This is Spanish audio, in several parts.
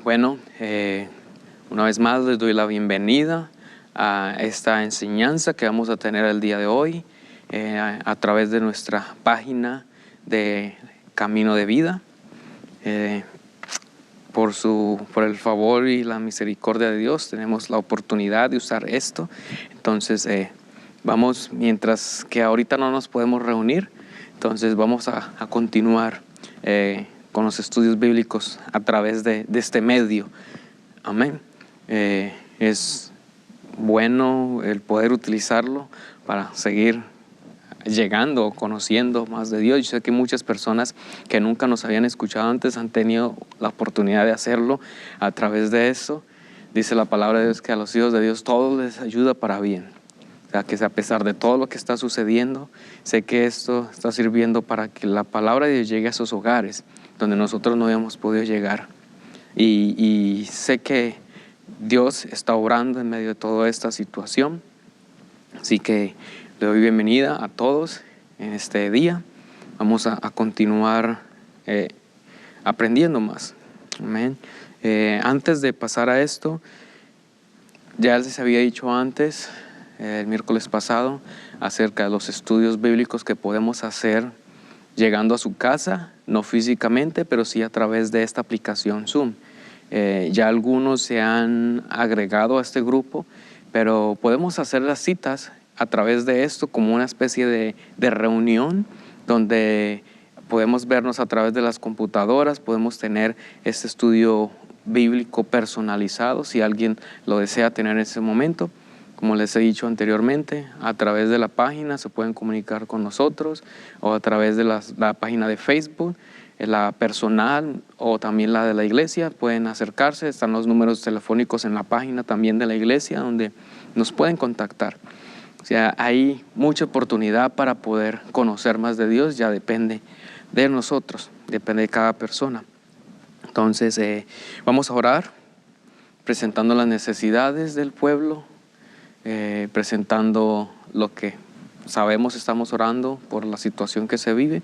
Bueno, una vez más les doy la bienvenida a esta enseñanza que vamos a tener el día de hoy a través de nuestra página de Camino de Vida. Por el favor y la misericordia de Dios tenemos la oportunidad de usar esto. Entonces vamos, mientras que ahorita no nos podemos reunir, entonces vamos a continuar con los estudios bíblicos a través de este medio. Amén. Es bueno el poder utilizarlo para seguir llegando, conociendo más de Dios. Yo sé que muchas personas que nunca nos habían escuchado antes han tenido la oportunidad de hacerlo a través de eso. Dice la palabra de Dios que a los hijos de Dios todo les ayuda para bien. O sea, que a pesar de todo lo que está sucediendo, sé que esto está sirviendo para que la palabra de Dios llegue a esos hogares donde nosotros no habíamos podido llegar. Y sé que Dios está obrando en medio de toda esta situación. Así que le doy bienvenida a todos en este día. Vamos a continuar aprendiendo más. Amén. Antes de pasar a esto, ya les había dicho antes, el miércoles pasado, acerca de los estudios bíblicos que podemos hacer llegando a su casa, no físicamente, pero sí a través de esta aplicación Zoom. Ya algunos se han agregado a este grupo, pero podemos hacer las citas a través de esto como una especie de reunión donde podemos vernos a través de las computadoras, podemos tener este estudio bíblico personalizado si alguien lo desea tener en ese momento. Como les he dicho anteriormente, a través de la página se pueden comunicar con nosotros o a través de la página de Facebook, la personal o también la de la iglesia. Pueden acercarse, están los números telefónicos en la página también de la iglesia donde nos pueden contactar. O sea, hay mucha oportunidad para poder conocer más de Dios, ya depende de nosotros, depende de cada persona. Entonces vamos a orar presentando las necesidades del pueblo, presentando lo que sabemos, estamos orando por la situación que se vive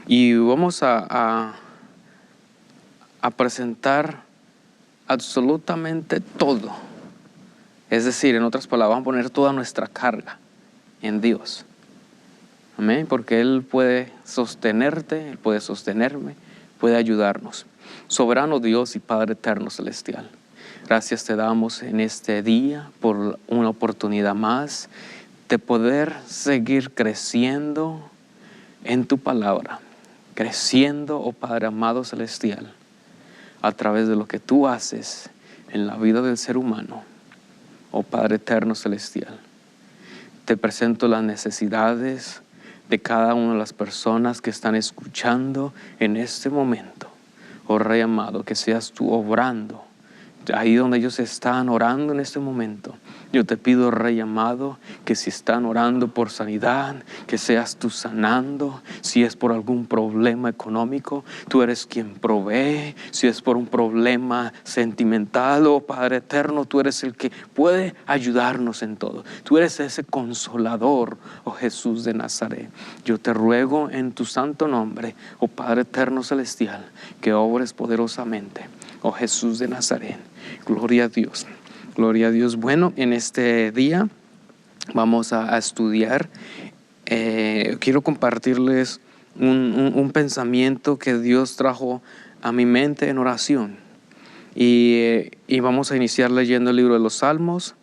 y vamos a presentar absolutamente todo. Es decir, en otras palabras, vamos a poner toda nuestra carga en Dios. Amén, porque Él puede sostenerte, Él puede sostenerme, puede ayudarnos. Soberano Dios y Padre eterno celestial, gracias te damos en este día por una oportunidad más de poder seguir creciendo en tu palabra, creciendo, oh Padre amado celestial, a través de lo que tú haces en la vida del ser humano, oh Padre eterno celestial. Te presento las necesidades de cada una de las personas que están escuchando en este momento. Oh Rey amado, que seas tú obrando ahí donde ellos están orando en este momento. Yo te pido, Rey amado, que si están orando por sanidad, que seas tú sanando. Si es por algún problema económico, tú eres quien provee. Si es por un problema sentimental, oh Padre eterno, tú eres el que puede ayudarnos en todo. Tú eres ese consolador, oh Jesús de Nazaret. Yo te ruego en tu santo nombre, oh Padre eterno celestial, que obres poderosamente, oh Jesús de Nazaret. Gloria a Dios. Gloria a Dios. Bueno, en este día vamos a estudiar. Quiero compartirles un pensamiento que Dios trajo a mi mente en oración. Y vamos a iniciar leyendo el libro de los Salmos,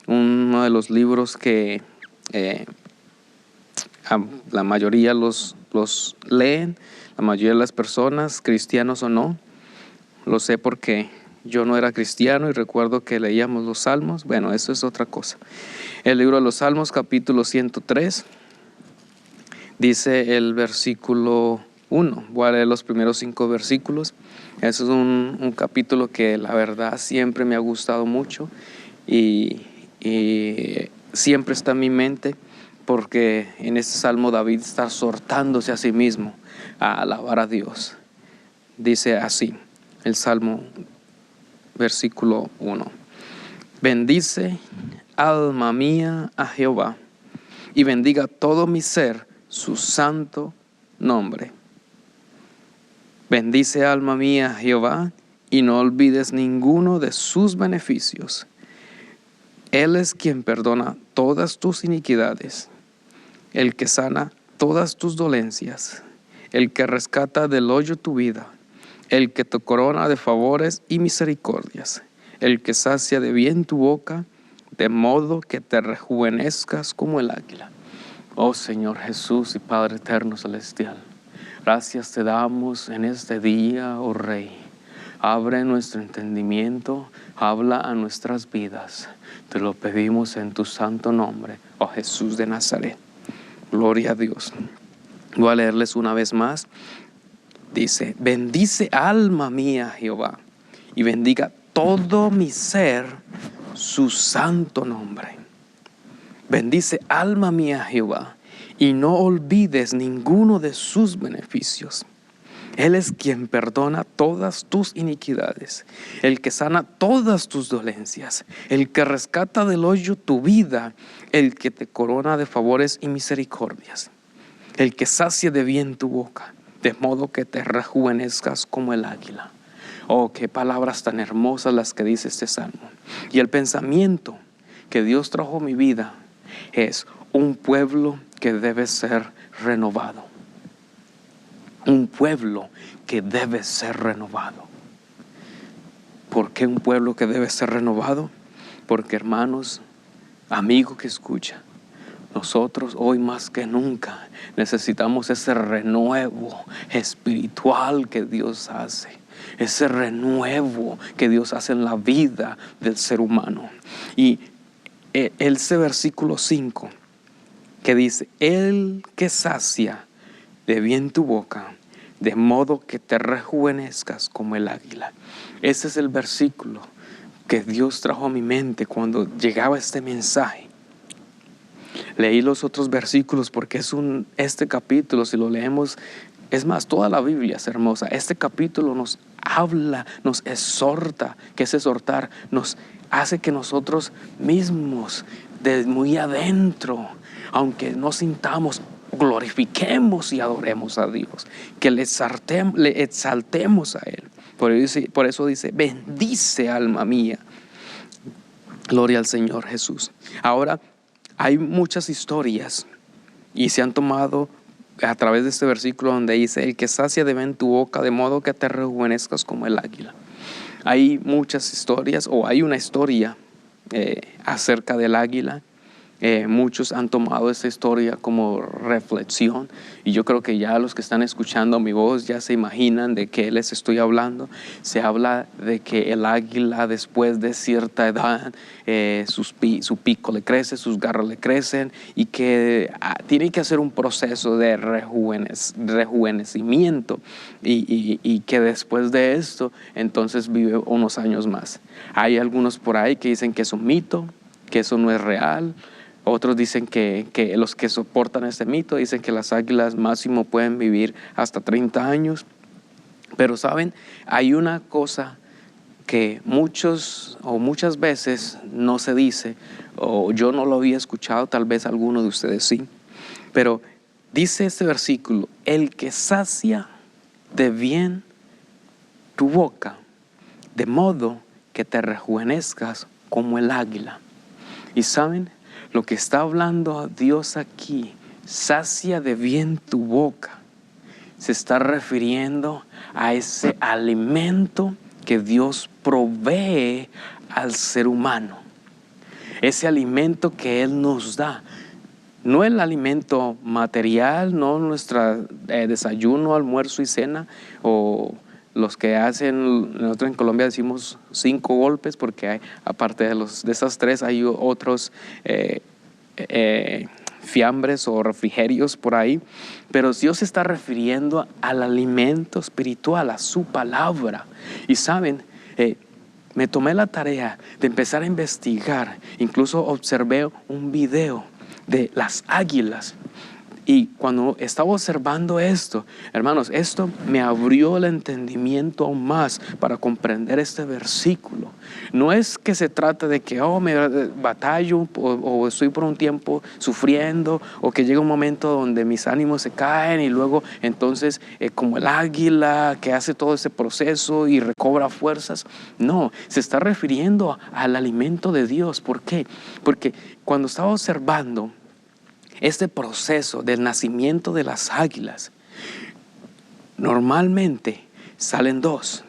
uno de los libros que la mayoría los leen, la mayoría de las personas, cristianos o no. Lo sé porque yo no era cristiano y recuerdo que leíamos los Salmos. Bueno, eso es otra cosa. El libro de los Salmos, capítulo 103, dice el versículo 1. Voy a leer los primeros 5 versículos. Eso es un capítulo que la verdad siempre me ha gustado mucho y siempre está en mi mente, porque en este salmo David está exhortándose a sí mismo a alabar a Dios. Dice así el salmo, versículo 1. Bendice, alma mía, a Jehová, y bendiga todo mi ser su santo nombre. Bendice, alma mía, a Jehová, y no olvides ninguno de sus beneficios. Él es quien perdona todas tus iniquidades, el que sana todas tus dolencias, el que rescata del hoyo tu vida, el que te corona de favores y misericordias, el que sacia de bien tu boca, de modo que te rejuvenezcas como el águila. Oh Señor Jesús y Padre eterno celestial, gracias te damos en este día, oh Rey. Abre nuestro entendimiento, habla a nuestras vidas. Te lo pedimos en tu santo nombre, oh Jesús de Nazaret. Gloria a Dios. Voy a leerles una vez más. Dice, bendice alma mía Jehová, y bendiga todo mi ser su santo nombre. Bendice alma mía Jehová, y no olvides ninguno de sus beneficios. Él es quien perdona todas tus iniquidades, el que sana todas tus dolencias, el que rescata del hoyo tu vida, el que te corona de favores y misericordias, el que sacia de bien tu boca, de modo que te rejuvenezcas como el águila. Oh, qué palabras tan hermosas las que dice este salmo. Y el pensamiento que Dios trajo a mi vida es un pueblo que debe ser renovado. Un pueblo que debe ser renovado. ¿Por qué un pueblo que debe ser renovado? Porque, hermanos, amigo que escucha, nosotros hoy más que nunca necesitamos ese renuevo espiritual que Dios hace. Ese renuevo que Dios hace en la vida del ser humano. Y ese versículo 5 que dice, el que sacia de bien tu boca, de modo que te rejuvenezcas como el águila. Ese es el versículo que Dios trajo a mi mente cuando llegaba este mensaje. Leí los otros versículos porque este capítulo, si lo leemos, es más, toda la Biblia es hermosa. Este capítulo nos habla, nos exhorta, que es exhortar, nos hace que nosotros mismos, de muy adentro, aunque no sintamos, glorifiquemos y adoremos a Dios, que le exaltemos a Él. Por eso dice, bendice alma mía. Gloria al Señor Jesús. Ahora, hay muchas historias y se han tomado a través de este versículo donde dice, el que sacia de bien tu boca, de modo que te rejuvenezcas como el águila. Hay muchas historias, o hay una historia acerca del águila. Muchos han tomado esta historia como reflexión, y yo creo que ya los que están escuchando mi voz ya se imaginan de qué les estoy hablando. Se habla de que el águila, después de cierta edad, su pico le crece, sus garras le crecen, y que tiene que hacer un proceso de rejuvenecimiento, y que después de esto entonces vive unos años más. Hay algunos por ahí que dicen que es un mito, que eso no es real. Otros dicen que los que soportan este mito dicen que las águilas máximo pueden vivir hasta 30 años. Pero saben, hay una cosa que muchas veces no se dice, o yo no lo había escuchado, tal vez alguno de ustedes sí. Pero dice este versículo, el que sacia de bien tu boca, de modo que te rejuvenezcas como el águila. Y saben, lo que está hablando Dios aquí, sacia de bien tu boca, se está refiriendo a ese alimento que Dios provee al ser humano. Ese alimento que Él nos da. No el alimento material, no nuestro desayuno, almuerzo y cena, o los que hacen, nosotros en Colombia decimos 5 golpes, porque hay, aparte de esas 3 hay otros fiambres o refrigerios por ahí. Pero Dios se está refiriendo al alimento espiritual, a su palabra. Y saben, me tomé la tarea de empezar a investigar. Incluso observé un video de las águilas. Y cuando estaba observando esto, hermanos, esto me abrió el entendimiento aún más para comprender este versículo. No es que se trate de que me batallo o estoy por un tiempo sufriendo, o que llega un momento donde mis ánimos se caen y luego entonces como el águila que hace todo ese proceso y recobra fuerzas. No, se está refiriendo al alimento de Dios. ¿Por qué? Porque cuando estaba observando este proceso del nacimiento de las águilas, normalmente salen dos.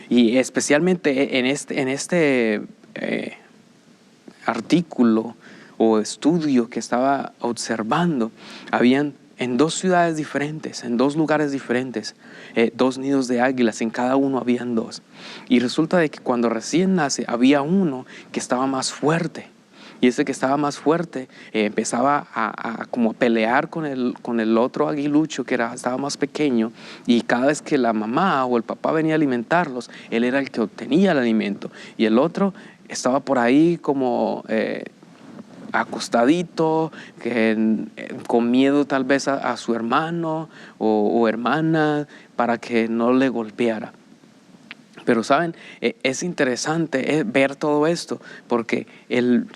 Y especialmente en este artículo o estudio que estaba observando, habían en dos ciudades diferentes, en dos lugares diferentes, dos nidos de águilas, en cada uno habían dos. Y resulta de que cuando recién nace, había uno que estaba más fuerte. Y ese que estaba más fuerte empezaba a como pelear con el otro aguilucho que estaba más pequeño, y cada vez que la mamá o el papá venía a alimentarlos, él era el que obtenía el alimento, y el otro estaba por ahí como acostadito, con miedo tal vez a su hermano o hermana, para que no le golpeara. Pero saben, es interesante ver todo esto, porque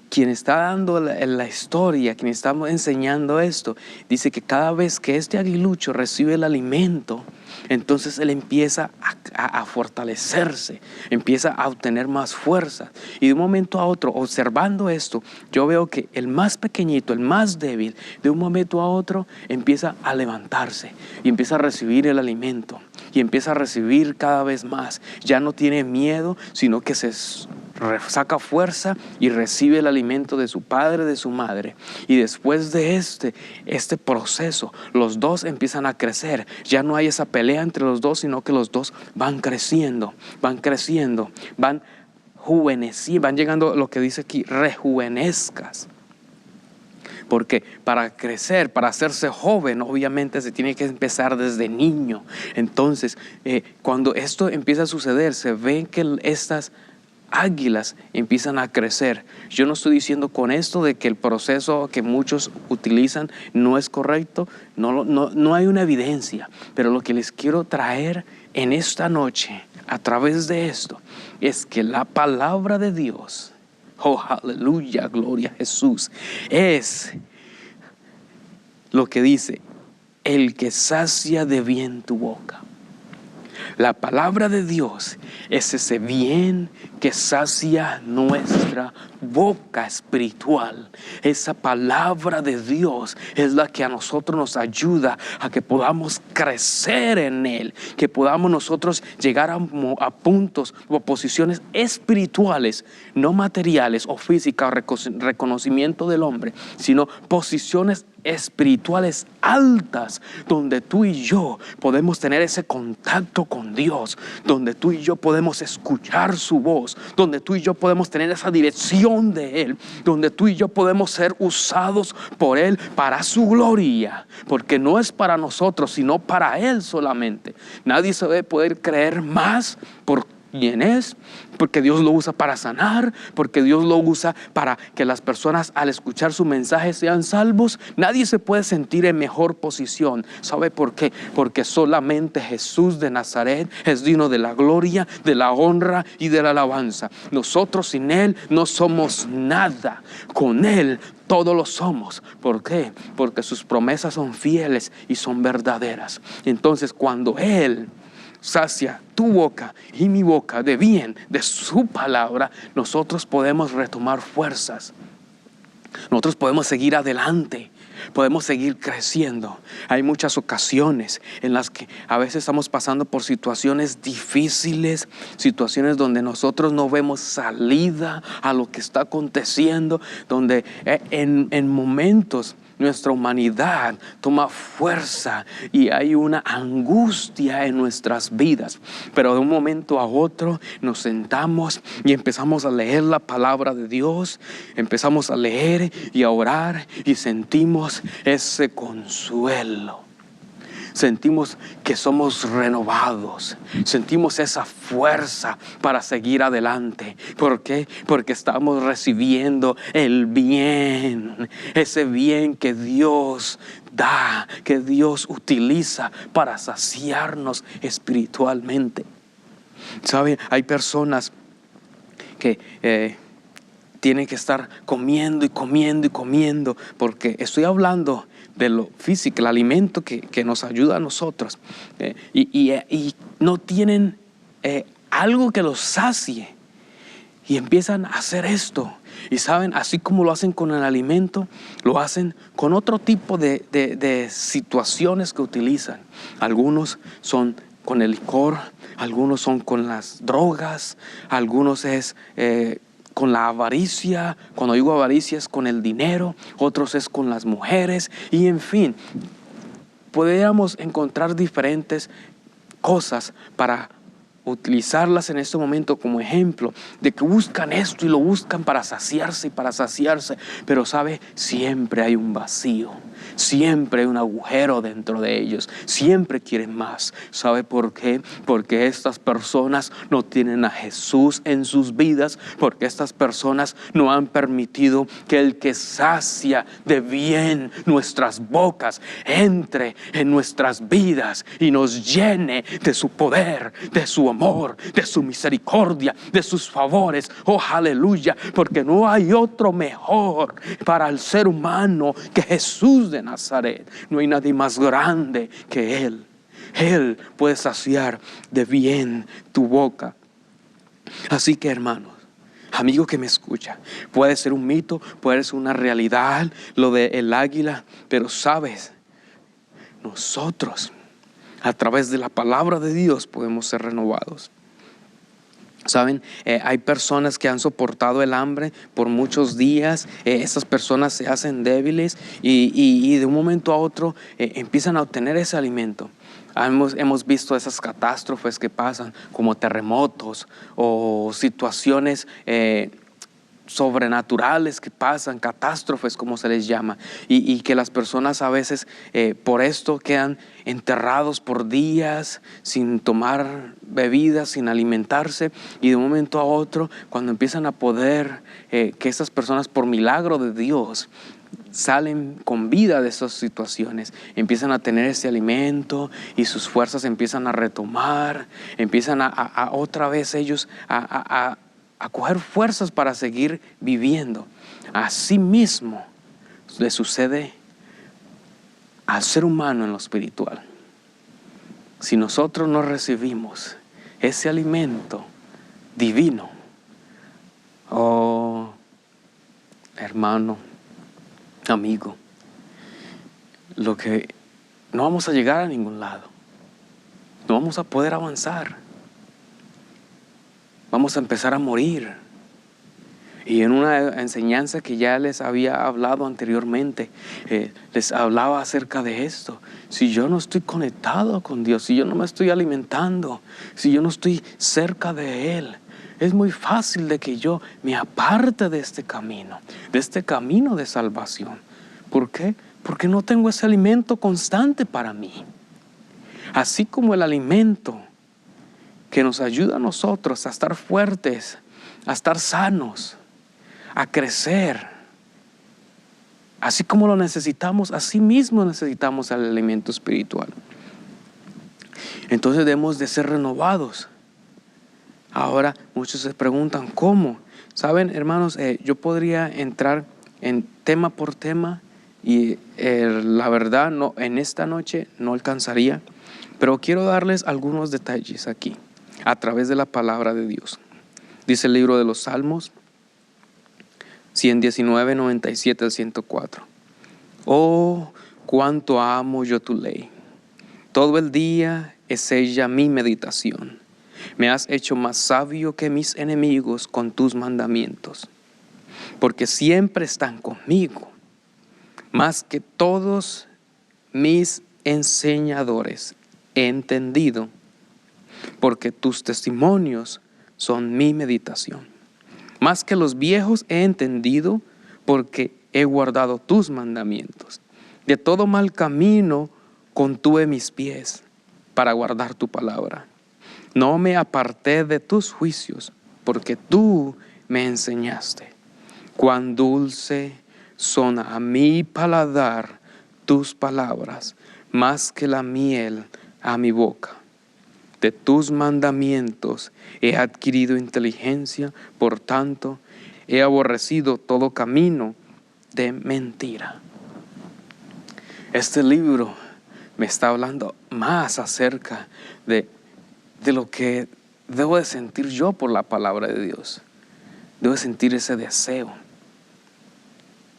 quien está dando la historia, quien está enseñando esto, dice que cada vez que este aguilucho recibe el alimento, entonces él empieza a fortalecerse, empieza a obtener más fuerza. Y de un momento a otro, observando esto, yo veo que el más pequeñito, el más débil, de un momento a otro empieza a levantarse y empieza a recibir el alimento. Y empieza a recibir cada vez más. Ya no tiene miedo, sino que se saca fuerza y recibe el alimento de su padre, de su madre. Y después de este proceso, los dos empiezan a crecer. Ya no hay esa pelea entre los dos, sino que los dos van creciendo, van juveneciendo, van llegando a lo que dice aquí, rejuvenezcas. Porque para crecer, para hacerse joven, obviamente se tiene que empezar desde niño. Entonces, cuando esto empieza a suceder, se ve que estas águilas empiezan a crecer. Yo no estoy diciendo con esto de que el proceso que muchos utilizan no es correcto, no hay una evidencia, pero lo que les quiero traer en esta noche, a través de esto, es que la palabra de Dios, oh, aleluya, gloria a Jesús, es lo que dice: el que sacia de bien tu boca. La palabra de Dios es ese bien que sacia nuestra boca espiritual. Esa palabra de Dios es la que a nosotros nos ayuda a que podamos crecer en Él, que podamos nosotros llegar a puntos o posiciones espirituales, no materiales o físicas, reconocimiento del hombre, sino posiciones espirituales altas, donde tú y yo podemos tener ese contacto con Dios, donde tú y yo podemos escuchar su voz, donde tú y yo podemos tener esa dirección de Él, donde tú y yo podemos ser usados por Él para su gloria, porque no es para nosotros, sino para Él solamente. Nadie se debe poder creer más por quién es, porque Dios lo usa para sanar, porque Dios lo usa para que las personas al escuchar su mensaje sean salvos. Nadie se puede sentir en mejor posición. ¿Sabe por qué? Porque solamente Jesús de Nazaret es digno de la gloria, de la honra y de la alabanza. Nosotros sin Él no somos nada. Con Él todo lo somos. ¿Por qué? Porque sus promesas son fieles y son verdaderas. Entonces, cuando Él sacia tu boca y mi boca de bien, de su palabra, nosotros podemos retomar fuerzas. Nosotros podemos seguir adelante, podemos seguir creciendo. Hay muchas ocasiones en las que a veces estamos pasando por situaciones difíciles, situaciones donde nosotros no vemos salida a lo que está aconteciendo, donde en momentos nuestra humanidad toma fuerza y hay una angustia en nuestras vidas. Pero de un momento a otro nos sentamos y empezamos a leer la palabra de Dios, empezamos a leer y a orar y sentimos ese consuelo. Sentimos que somos renovados, sentimos esa fuerza para seguir adelante. ¿Por qué? Porque estamos recibiendo el bien, ese bien que Dios da, que Dios utiliza para saciarnos espiritualmente. ¿Sabe? Hay personas que tienen que estar comiendo y comiendo y comiendo, porque estoy hablando de lo físico, el alimento que nos ayuda a nosotros, y no tienen algo que los sacie, y empiezan a hacer esto. Y saben, así como lo hacen con el alimento, lo hacen con otro tipo de situaciones que utilizan. Algunos son con el licor, algunos son con las drogas, algunos es con la avaricia. Cuando digo avaricia es con el dinero, otros es con las mujeres, y en fin, podríamos encontrar diferentes cosas para utilizarlas en este momento como ejemplo de que buscan esto y lo buscan para saciarse y para saciarse, pero sabe, siempre hay un vacío, siempre hay un agujero dentro de ellos, siempre quieren más. ¿Sabe por qué? Porque estas personas no tienen a Jesús en sus vidas, porque estas personas no han permitido que el que sacia de bien nuestras bocas entre en nuestras vidas y nos llene de su poder, de su amor, de su misericordia, de sus favores. Oh, aleluya, porque no hay otro mejor para el ser humano que Jesús de Nazaret. No hay nadie más grande que Él. Él puede saciar de bien tu boca. Así que, hermanos, amigo que me escucha, puede ser un mito, puede ser una realidad lo del águila, pero sabes, nosotros a través de la palabra de Dios podemos ser renovados. Saben, hay personas que han soportado el hambre por muchos días. Esas personas se hacen débiles y de un momento a otro empiezan a obtener ese alimento. Hemos visto esas catástrofes que pasan, como terremotos o situaciones sobrenaturales que pasan, catástrofes como se les llama, y que las personas a veces por esto quedan enterrados por días sin tomar bebidas, sin alimentarse, y de un momento a otro, cuando empiezan a poder, que esas personas por milagro de Dios salen con vida de esas situaciones, empiezan a tener ese alimento y sus fuerzas empiezan a retomar, empiezan a otra vez ellos a coger fuerzas para seguir viviendo. Así mismo le sucede al ser humano en lo espiritual. Si nosotros no recibimos ese alimento divino, oh hermano, amigo, lo que no vamos a llegar a ningún lado, no vamos a poder avanzar. Vamos a empezar a morir. Y en una enseñanza que ya les había hablado anteriormente, les hablaba acerca de esto. Si yo no estoy conectado con Dios, si yo no me estoy alimentando, si yo no estoy cerca de Él, es muy fácil de que yo me aparte de este camino de salvación. ¿Por qué? Porque no tengo ese alimento constante para mí. Así como el alimento que nos ayuda a nosotros a estar fuertes, a estar sanos, a crecer. Así como lo necesitamos, así mismo necesitamos el alimento espiritual. Entonces debemos de ser renovados. Ahora muchos se preguntan, ¿cómo? Saben, hermanos, yo podría entrar en tema por tema y la verdad no, en esta noche no alcanzaría, pero quiero darles algunos detalles aquí, a través de la palabra de Dios. Dice el libro de los Salmos 119, 97 al 104. Oh, cuánto amo yo tu ley. Todo el día es ella mi meditación. Me has hecho más sabio que mis enemigos con tus mandamientos, porque siempre están conmigo, más que todos mis enseñadores he entendido, porque tus testimonios son mi meditación. Más que los viejos he entendido, porque he guardado tus mandamientos. De todo mal camino contuve mis pies para guardar tu palabra. No me aparté de tus juicios, porque tú me enseñaste. Cuán dulce son a mi paladar tus palabras más que la miel a mi boca. De tus mandamientos he adquirido inteligencia, por tanto he aborrecido todo camino de mentira. Este libro me está hablando más acerca de lo que debo de sentir yo por la palabra de Dios. Debo de sentir ese deseo.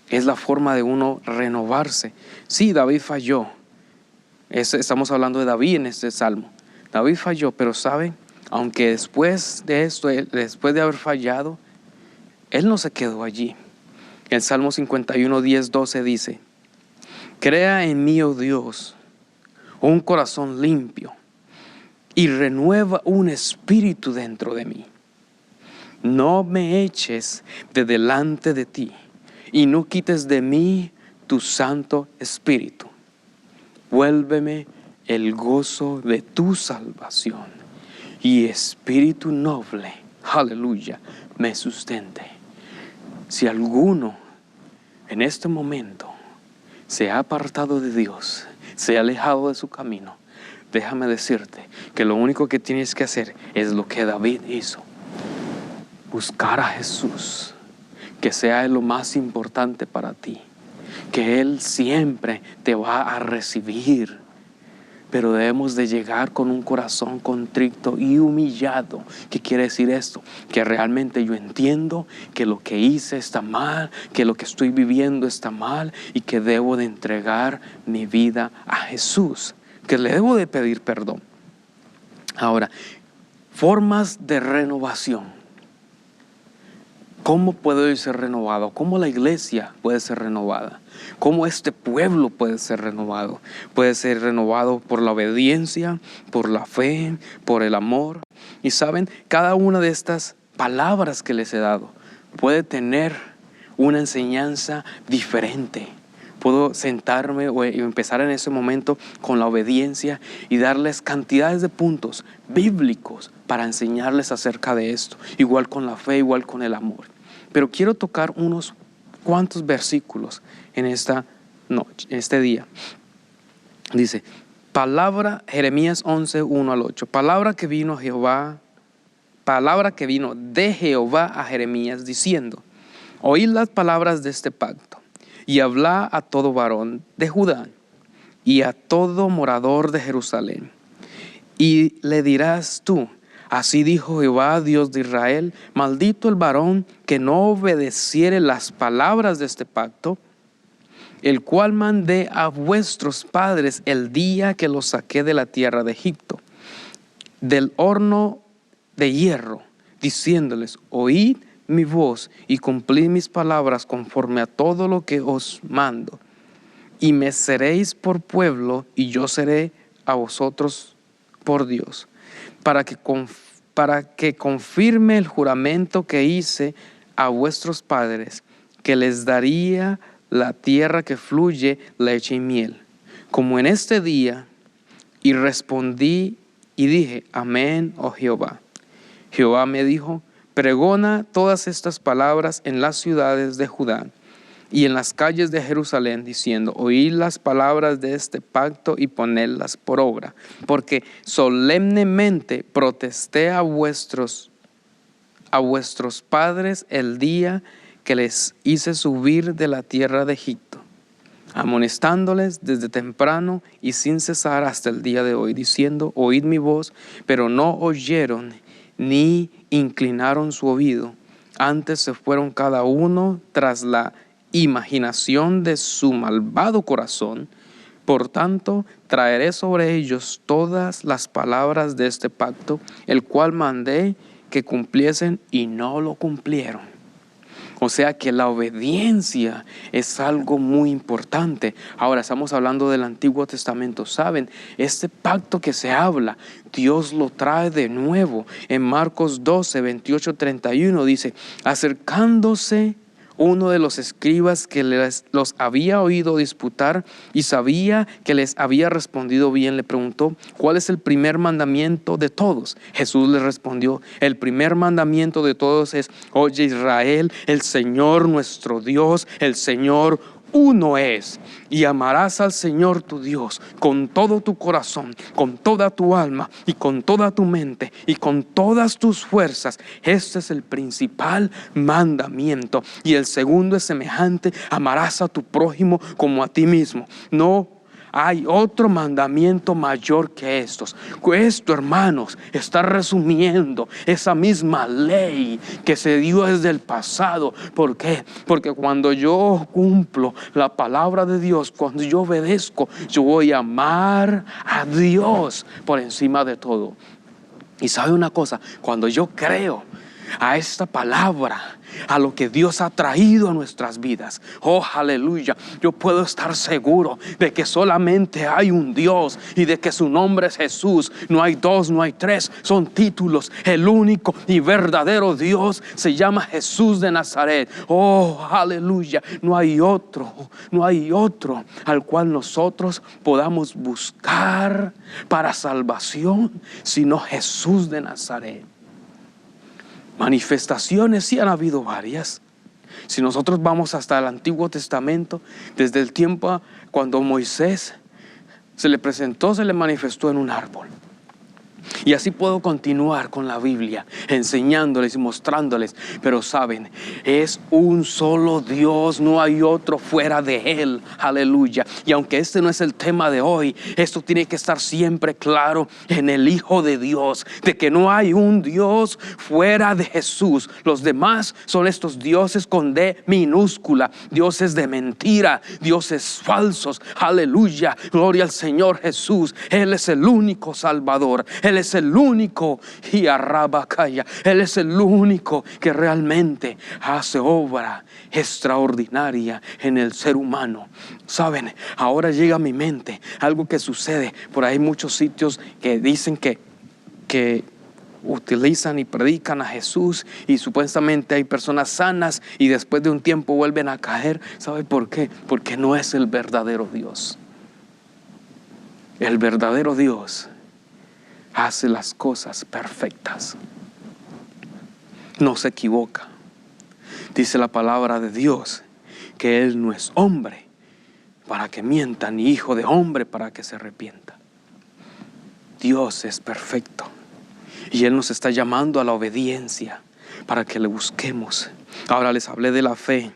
Es la forma de uno renovarse. Sí, David falló. Estamos hablando de David en este salmo. David falló, pero ¿saben? Aunque después de esto, después de haber fallado, él no se quedó allí. El Salmo 51, 10, 12 dice: crea en mí, oh Dios, un corazón limpio y renueva un espíritu dentro de mí. No me eches de delante de ti y no quites de mí tu Santo Espíritu. Vuélveme el gozo de tu salvación y espíritu noble, aleluya, me sustente. Si alguno en este momento se ha apartado de Dios, se ha alejado de su camino, déjame decirte que lo único que tienes que hacer es lo que David hizo: buscar a Jesús, que sea lo más importante para ti, que Él siempre te va a recibir. Pero debemos de llegar con un corazón contrito y humillado. ¿Qué quiere decir esto? Que realmente yo entiendo que lo que hice está mal, que lo que estoy viviendo está mal y que debo de entregar mi vida a Jesús, que le debo de pedir perdón. Ahora, formas de renovación. ¿Cómo puedo yo ser renovado? ¿Cómo la iglesia puede ser renovada? ¿Cómo este pueblo puede ser renovado? Puede ser renovado por la obediencia, por la fe, por el amor. Y saben, cada una de estas palabras que les he dado puede tener una enseñanza diferente. Puedo sentarme o empezar en ese momento con la obediencia y darles cantidades de puntos bíblicos para enseñarles acerca de esto. Igual con la fe, igual con el amor. Pero quiero tocar unos cuantos versículos en esta noche, en este día. Dice, Jeremías 11, 1 al 8. Palabra que vino de Jehová a Jeremías diciendo: oíd las palabras de este pacto, y habla a todo varón de Judá y a todo morador de Jerusalén. Y le dirás tú: así dijo Jehová, Dios de Israel, maldito el varón que no obedeciere las palabras de este pacto, el cual mandé a vuestros padres el día que los saqué de la tierra de Egipto, del horno de hierro, diciéndoles: oíd mi voz y cumplid mis palabras conforme a todo lo que os mando. Y me seréis por pueblo, y yo seré a vosotros por Dios, para que confirme el juramento que hice a vuestros padres, que les daría la tierra que fluye leche y miel, como en este día. Y respondí y dije: amén, oh Jehová. Jehová me dijo: pregona todas estas palabras en las ciudades de Judá y en las calles de Jerusalén, diciendo: oíd las palabras de este pacto y ponedlas por obra, porque solemnemente protesté a vuestros padres el día que les hice subir de la tierra de Egipto, amonestándoles desde temprano y sin cesar hasta el día de hoy, diciendo: oíd mi voz, pero no oyeron ni inclinaron su oído. Antes se fueron cada uno tras la imaginación de su malvado corazón. Por tanto, traeré sobre ellos todas las palabras de este pacto, el cual mandé que cumpliesen, y no lo cumplieron. O sea que la obediencia es algo muy importante. Ahora estamos hablando del Antiguo Testamento. ¿Saben? Este pacto que se habla, Dios lo trae de nuevo. En Marcos 12, 28, 31 dice: acercándose uno de los escribas que los había oído disputar y sabía que les había respondido bien, le preguntó: ¿cuál es el primer mandamiento de todos? Jesús le respondió: el primer mandamiento de todos es: oye Israel, el Señor nuestro Dios, el Señor uno es. Y amarás al Señor tu Dios con todo tu corazón, con toda tu alma y con toda tu mente y con todas tus fuerzas. Este es el principal mandamiento. Y el segundo es semejante: amarás a tu prójimo como a ti mismo. No hay otro mandamiento mayor que estos. Esto, hermanos, está resumiendo esa misma ley que se dio desde el pasado. ¿Por qué? Porque cuando yo cumplo la palabra de Dios, cuando yo obedezco, yo voy a amar a Dios por encima de todo. Y sabe una cosa, cuando yo creo a esta palabra, a lo que Dios ha traído a nuestras vidas, oh aleluya, yo puedo estar seguro de que solamente hay un Dios y de que su nombre es Jesús. No hay dos, no hay tres, son títulos. El único y verdadero Dios se llama Jesús de Nazaret. Oh aleluya, no hay otro al cual nosotros podamos buscar para salvación sino Jesús de Nazaret. Manifestaciones sí han habido varias. Si nosotros vamos hasta el Antiguo Testamento, desde el tiempo cuando Moisés se le presentó, se le manifestó en un árbol. Y así puedo continuar con la Biblia, enseñándoles y mostrándoles. Pero saben, es un solo Dios, no hay otro fuera de Él. Aleluya. Y aunque este no es el tema de hoy, esto tiene que estar siempre claro en el Hijo de Dios, de que no hay un Dios fuera de Jesús. Los demás son estos dioses con D minúscula, dioses de mentira, dioses falsos. Aleluya, gloria al Señor Jesús. Él es el único Salvador. Él es el único, y arrabacaya, Él es el único que realmente hace obra extraordinaria en el ser humano. Saben, ahora llega a mi mente algo que sucede. Por ahí muchos sitios que dicen que utilizan y predican a Jesús y supuestamente hay personas sanas y después de un tiempo vuelven a caer. ¿Sabe por qué? Porque no es el verdadero Dios. El verdadero Dios hace las cosas perfectas. No se equivoca. Dice la palabra de Dios que Él no es hombre para que mienta, ni hijo de hombre para que se arrepienta. Dios es perfecto y Él nos está llamando a la obediencia para que le busquemos. Ahora les hablé de la fe.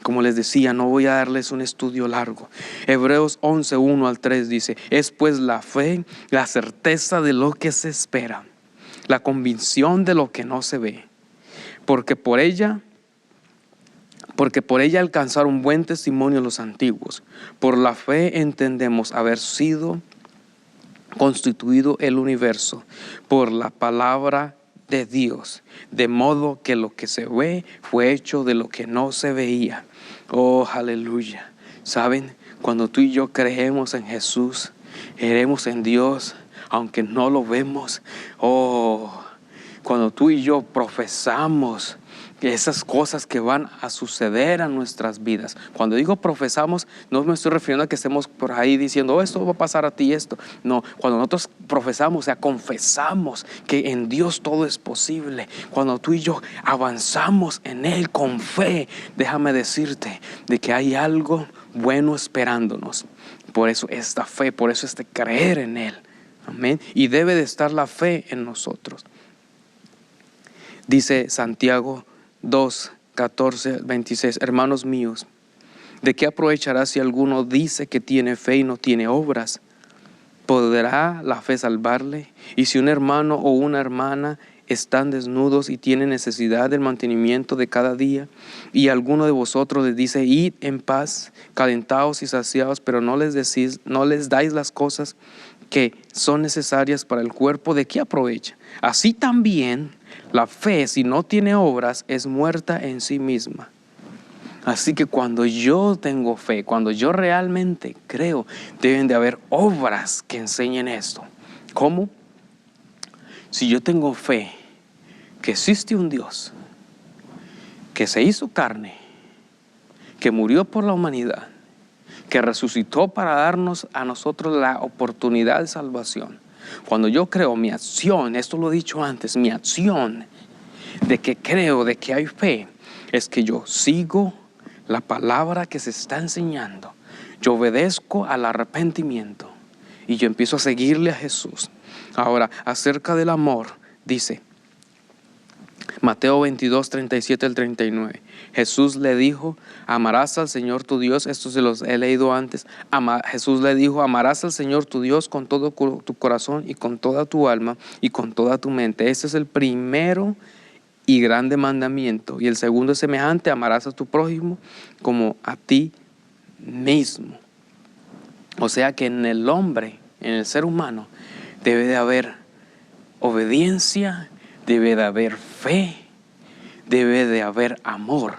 Como les decía, no voy a darles un estudio largo. Hebreos 11, 1 al 3 dice: es pues la fe, la certeza de lo que se espera, la convicción de lo que no se ve, porque por ella alcanzaron buen testimonio los antiguos. Por la fe entendemos haber sido constituido el universo por la palabra de Dios, de modo que lo que se ve fue hecho de lo que no se veía. Oh, aleluya. ¿Saben? Cuando tú y yo creemos en Jesús, creemos en Dios, aunque no lo vemos. Oh, cuando tú y yo profesamos esas cosas que van a suceder a nuestras vidas. Cuando digo profesamos, no me estoy refiriendo a que estemos por ahí diciendo: oh, esto va a pasar a ti, esto. No, cuando nosotros profesamos, o sea, confesamos que en Dios todo es posible. Cuando tú y yo avanzamos en Él con fe, déjame decirte de que hay algo bueno esperándonos. Por eso esta fe, por eso este creer en Él. Amén. Y debe de estar la fe en nosotros. Dice Santiago 2, 14, 26: hermanos míos, ¿de qué aprovechará si alguno dice que tiene fe y no tiene obras? ¿Podrá la fe salvarle? Y si un hermano o una hermana están desnudos y tienen necesidad del mantenimiento de cada día, y alguno de vosotros les dice: id en paz, calentados y saciados, pero no les dais las cosas que son necesarias para el cuerpo, ¿de qué aprovecha? Así también la fe, si no tiene obras, es muerta en sí misma. Así que cuando yo tengo fe, cuando yo realmente creo, deben de haber obras que enseñen esto. ¿Cómo? Si yo tengo fe que existe un Dios, que se hizo carne, que murió por la humanidad, que resucitó para darnos a nosotros la oportunidad de salvación. Cuando yo creo, mi acción, esto lo he dicho antes, mi acción de que creo, de que hay fe, es que yo sigo la palabra que se está enseñando, yo obedezco al arrepentimiento y yo empiezo a seguirle a Jesús. Ahora, acerca del amor, dice Mateo 22, 37 al 39. Jesús le dijo, amarás al Señor tu Dios. Esto se los he leído antes. Jesús le dijo, amarás al Señor tu Dios con todo tu corazón y con toda tu alma y con toda tu mente. Este es el primero y grande mandamiento. Y el segundo es semejante, amarás a tu prójimo como a ti mismo. O sea que en el hombre, en el ser humano, debe de haber obediencia, debe de haber fe, debe de haber amor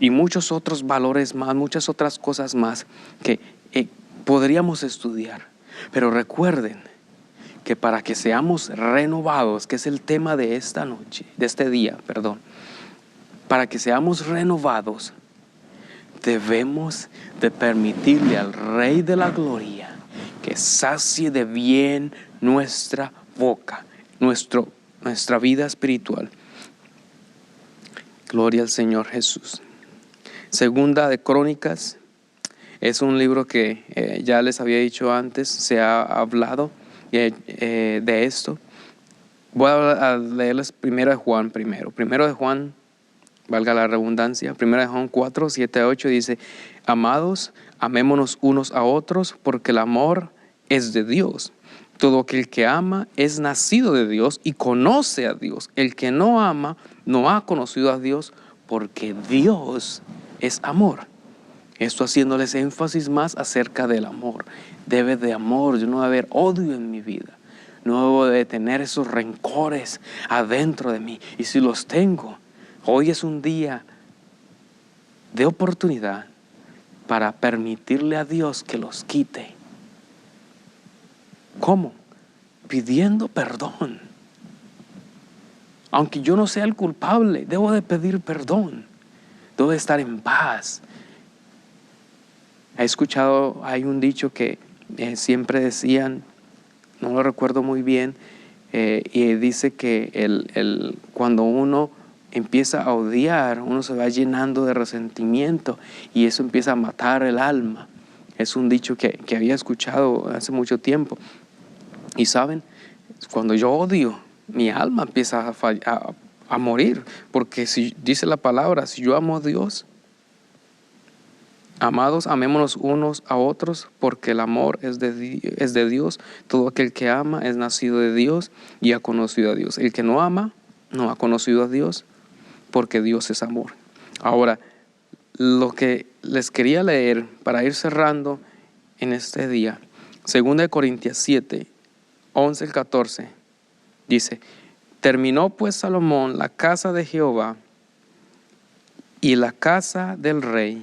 y muchos otros valores más, muchas otras cosas más que podríamos estudiar. Pero recuerden que para que seamos renovados, que es el tema de esta noche, de este día, perdón, para que seamos renovados, debemos de permitirle al Rey de la Gloria que sacie de bien nuestra boca, nuestra vida espiritual. Gloria al Señor Jesús. Segunda de Crónicas es un libro que ya les había dicho antes, se ha hablado de esto. Voy a leerles primero de Juan primero. Primero de Juan, valga la redundancia, primero de Juan 4, 7 a 8 dice, amados, amémonos unos a otros porque el amor es de Dios. Todo aquel que ama es nacido de Dios y conoce a Dios. El que no ama no ha conocido a Dios porque Dios es amor. Esto haciéndoles énfasis más acerca del amor. Debe de amor, no debe haber odio en mi vida. No debo de tener esos rencores adentro de mí. Y si los tengo, hoy es un día de oportunidad para permitirle a Dios que los quite. ¿Cómo? Pidiendo perdón. Aunque yo no sea el culpable, debo de pedir perdón. Debo de estar en paz. He escuchado, hay un dicho que siempre decían, no lo recuerdo muy bien, y dice que cuando uno empieza a odiar, uno se va llenando de resentimiento y eso empieza a matar el alma. Es un dicho que había escuchado hace mucho tiempo. Y saben, cuando yo odio, mi alma empieza a morir, porque si dice la palabra, si yo amo a Dios, amados, amémonos unos a otros, porque el amor es de Dios. Todo aquel que ama es nacido de Dios y ha conocido a Dios. El que no ama, no ha conocido a Dios, porque Dios es amor. Ahora, lo que les quería leer para ir cerrando en este día, 2 Corintios 7, 11 al 14, dice, terminó pues Salomón la casa de Jehová y la casa del rey,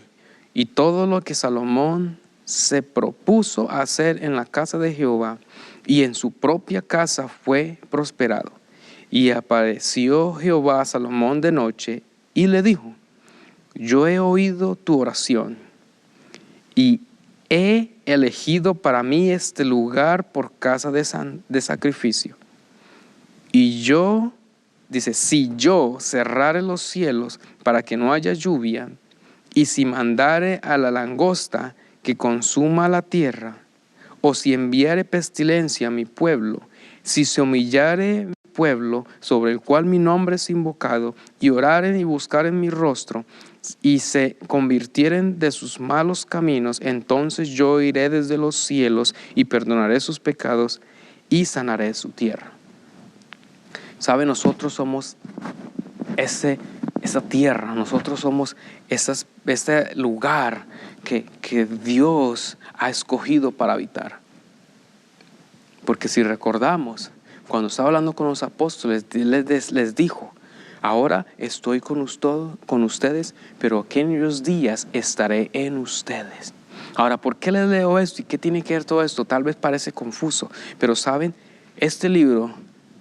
y todo lo que Salomón se propuso hacer en la casa de Jehová y en su propia casa fue prosperado. Y apareció Jehová a Salomón de noche y le dijo, yo he oído tu oración y he elegido para mí este lugar por casa de sacrificio. Y yo, dice, si yo cerrare los cielos para que no haya lluvia, y si mandare a la langosta que consuma la tierra, o si enviare pestilencia a mi pueblo, si se humillare mi pueblo sobre el cual mi nombre es invocado, y oraren y buscaren mi rostro, y se convirtieren de sus malos caminos, entonces yo iré desde los cielos y perdonaré sus pecados y sanaré su tierra. ¿Sabe? Nosotros somos esa tierra, nosotros somos este lugar que Dios ha escogido para habitar. Porque si recordamos, cuando estaba hablando con los apóstoles, les dijo, ahora estoy con ustedes, pero aquellos días estaré en ustedes. Ahora, ¿por qué les leo esto y qué tiene que ver todo esto? Tal vez parece confuso, pero saben, este libro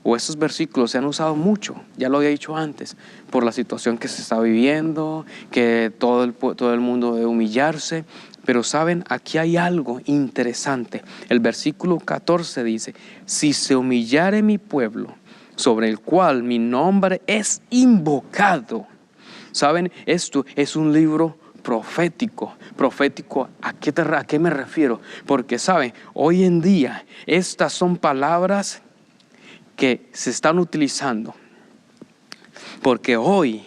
o estos versículos se han usado mucho, ya lo había dicho antes, por la situación que se está viviendo, que todo el mundo debe humillarse. Pero saben, aquí hay algo interesante. El versículo 14 dice, si se humillare mi pueblo, sobre el cual mi nombre es invocado. Saben, esto es un libro profético. Profético, ¿a qué me refiero? Porque, ¿saben? Hoy en día, estas son palabras que se están utilizando. Porque hoy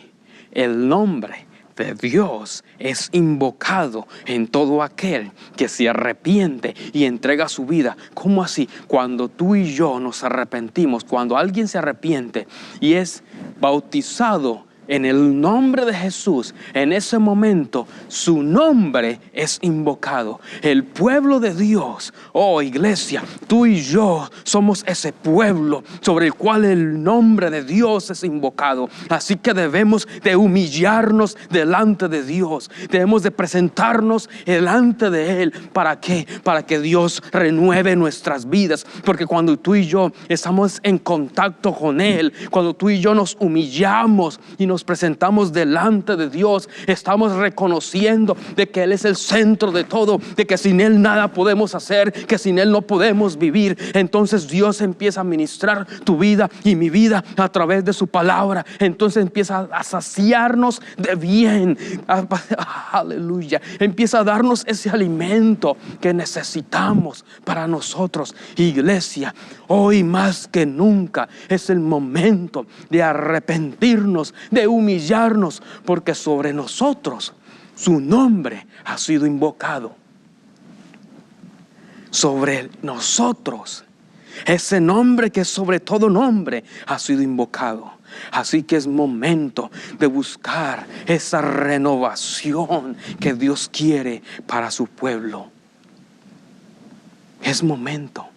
el nombre de Dios es invocado en todo aquel que se arrepiente y entrega su vida. ¿Cómo así? Cuando tú y yo nos arrepentimos, cuando alguien se arrepiente y es bautizado en el nombre de Jesús, en ese momento su nombre es invocado. El pueblo de Dios, oh iglesia, tú y yo somos ese pueblo sobre el cual el nombre de Dios es invocado. Así que debemos de humillarnos delante de Dios. Debemos de presentarnos delante de Él. ¿Para qué? Para que Dios renueve nuestras vidas. Porque cuando tú y yo estamos en contacto con Él, cuando tú y yo nos humillamos y nos presentamos delante de Dios, estamos reconociendo de que Él es el centro de todo, de que sin Él nada podemos hacer, que sin Él no podemos vivir. Entonces Dios empieza a ministrar tu vida y mi vida a través de su palabra. Entonces empieza a saciarnos de bien. Aleluya. Empieza a darnos ese alimento que necesitamos para nosotros. Iglesia, hoy más que nunca es el momento de arrepentirnos, de humillarnos, porque sobre nosotros su nombre ha sido invocado. Sobre nosotros ese nombre que sobre todo nombre ha sido invocado. Así que es momento de buscar esa renovación que Dios quiere para su pueblo. Es momento,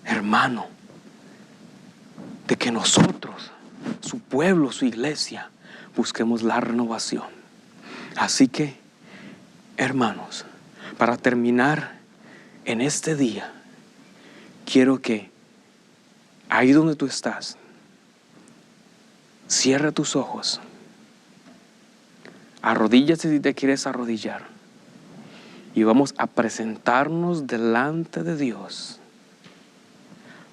hermano, de que nosotros, su pueblo, su iglesia, busquemos la renovación. Así que, hermanos, para terminar en este día, quiero que ahí donde tú estás, cierra tus ojos, arrodíllate si te quieres arrodillar y vamos a presentarnos delante de Dios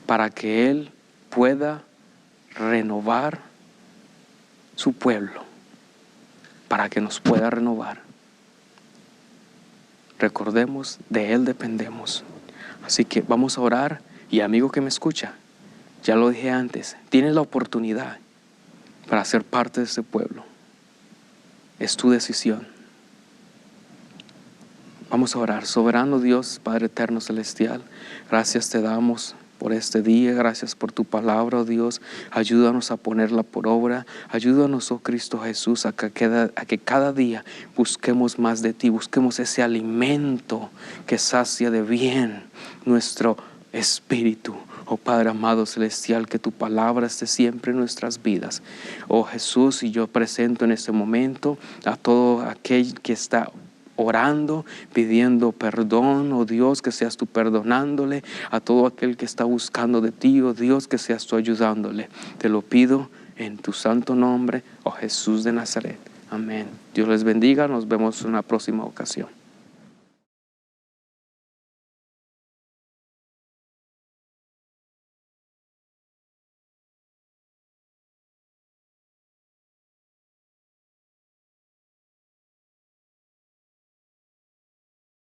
para que Él pueda renovar su pueblo, para que nos pueda renovar. Recordemos, de Él dependemos. Así que vamos a orar. Y amigo que me escucha, ya lo dije antes, tienes la oportunidad para ser parte de este pueblo. Es tu decisión. Vamos a orar. Soberano Dios, Padre eterno celestial, gracias te damos por este día, gracias por tu palabra, oh Dios. Ayúdanos a ponerla por obra. Ayúdanos, oh Cristo Jesús, a que cada día busquemos más de ti, busquemos ese alimento que sacia de bien nuestro espíritu. Oh Padre amado celestial, que tu palabra esté siempre en nuestras vidas. Oh Jesús, y yo presento en este momento a todo aquel que está orando, pidiendo perdón, oh Dios, que seas tú perdonándole. A todo aquel que está buscando de ti, oh Dios, que seas tú ayudándole. Te lo pido en tu santo nombre, oh Jesús de Nazaret. Amén. Dios les bendiga. Nos vemos en una próxima ocasión.